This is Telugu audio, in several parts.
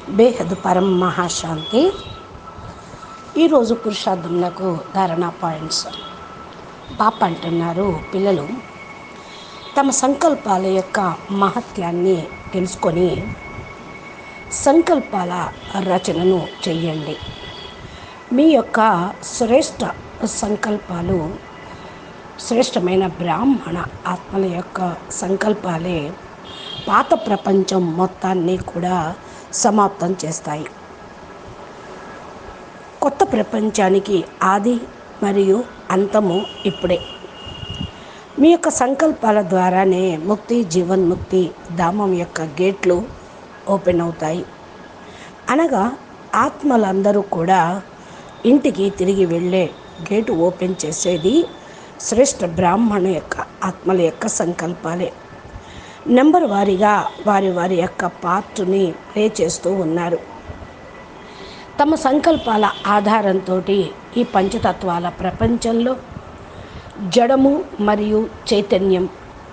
బేహద్ పరం మహాశాంతి. ఈరోజు పురుషార్థములకు ధారణా పాయింట్స్. బాప్ అంటున్నారు, పిల్లలు తమ సంకల్పాల యొక్క మహత్యాన్ని తెలుసుకొని సంకల్పాల రచనను చెయ్యండి. మీ యొక్క శ్రేష్ట సంకల్పాలు శ్రేష్టమైన బ్రాహ్మణ ఆత్మల యొక్క సంకల్పాలే పాత ప్రపంచం మొత్తాన్ని కూడా సమాప్తం చేస్తాయి. కొత్త ప్రపంచానికి ఆది మరియు అంతము ఇప్పుడే. మీ యొక్క సంకల్పాల ద్వారానే ముక్తి, జీవన్ముక్తి ధామం యొక్క గేట్లు ఓపెన్ అవుతాయి. అనగా ఆత్మలందరూ కూడా ఇంటికి తిరిగి వెళ్ళే గేటు ఓపెన్ చేసేది శ్రేష్ఠ బ్రాహ్మణ యొక్క ఆత్మల యొక్క సంకల్పాలే. నెంబర్ వారీగా వారి యొక్క పార్ట్ని ప్లే చేస్తూ ఉన్నారు. తమ సంకల్పాల ఆధారంతో ఈ పంచతత్వాల ప్రపంచంలో జడము మరియు చైతన్యం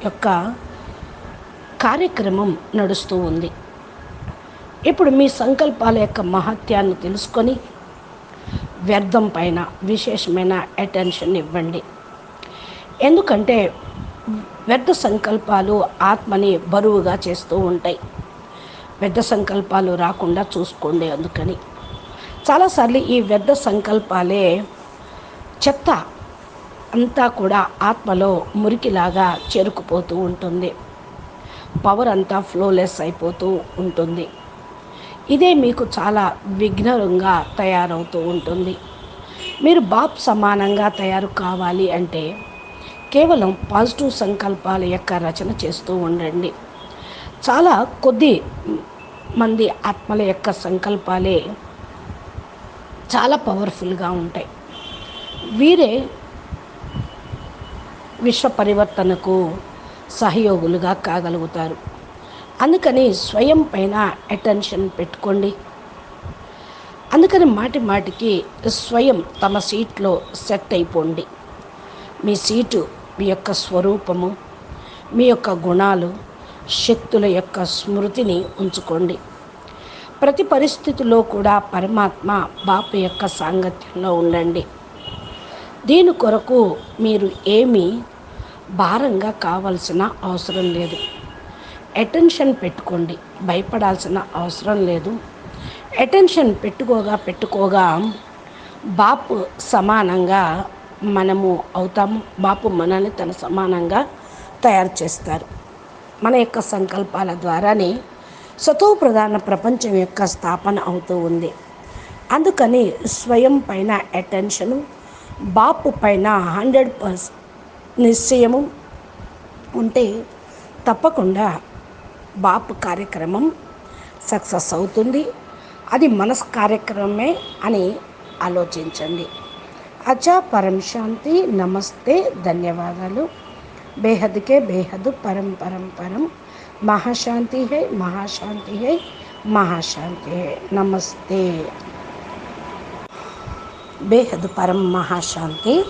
యొక్క కార్యక్రమం నడుస్తూ ఉంది. ఇప్పుడు మీ సంకల్పాల యొక్క మహత్యాన్ని తెలుసుకొని వ్యర్థం పైన విశేషమైన అటెన్షన్ ఇవ్వండి. ఎందుకంటే వ్యర్థ సంకల్పాలు ఆత్మని బరువుగా చేస్తూ ఉంటాయి. వ్యర్థ సంకల్పాలు రాకుండా చూసుకోండి. అందుకని చాలాసార్లు ఈ వ్యర్థ సంకల్పాలే చెత్త అంతా కూడా ఆత్మలో మురికిలాగా చేరుకుపోతూ ఉంటుంది. పవర్ అంతా ఫ్లోలెస్ అయిపోతూ ఉంటుంది. ఇదే మీకు చాలా విఘ్నంగా తయారవుతూ ఉంటుంది. మీరు బాప్ సమానంగా తయారు కావాలి అంటే కేవలం పాజిటివ్ సంకల్పాల యొక్క రచన చేస్తూ ఉండండి. చాలా కొద్ది మంది ఆత్మల యొక్క సంకల్పాలే చాలా పవర్ఫుల్గా ఉంటాయి. వీరే విశ్వ పరివర్తనకు సహయోగులుగా కాగలుగుతారు. అందుకని స్వయం పైన అటెన్షన్ పెట్టుకోండి. అందుకని మాటికి స్వయం తమ సీట్లో సెట్ అయిపోండి. మీ సీటు, మీ యొక్క స్వరూపము, మీ యొక్క గుణాలు, శక్తుల యొక్క స్మృతిని ఉంచుకోండి. ప్రతి పరిస్థితిలో కూడా పరమాత్మ బాపు యొక్క సాంగత్యంలో ఉండండి. దీని కొరకు మీరు ఏమీ భారంగా కావాల్సిన అవసరం లేదు. అటెన్షన్ పెట్టుకోండి. భయపడాల్సిన అవసరం లేదు. అటెన్షన్ పెట్టుకోగా బాపు సమానంగా మనము అవుతాము. బాపు మనల్ని తన సమానంగా తయారు చేస్తారు. మన యొక్క సంకల్పాల ద్వారానే సతో ప్రధాన ప్రపంచం యొక్క స్థాపన అవుతూ ఉంది. అందుకని స్వయం పైన అటెన్షను, బాపు పైన 100% నిశ్చయము ఉంటే తప్పకుండా బాపు కార్యక్రమం సక్సెస్ అవుతుంది. అది మనస్ కార్యక్రమమే అని ఆలోచించండి. అచ్చా, పరం శాంతి. నమస్తే, ధన్యవాదాలు. బేహద్కే బేహద్ పరం పరం పరం. మహాశాంతి హై, మహాశాంతి హై, మహాశాంతి హై. నమస్తే. బేహద్ పరం మహాశాంతి.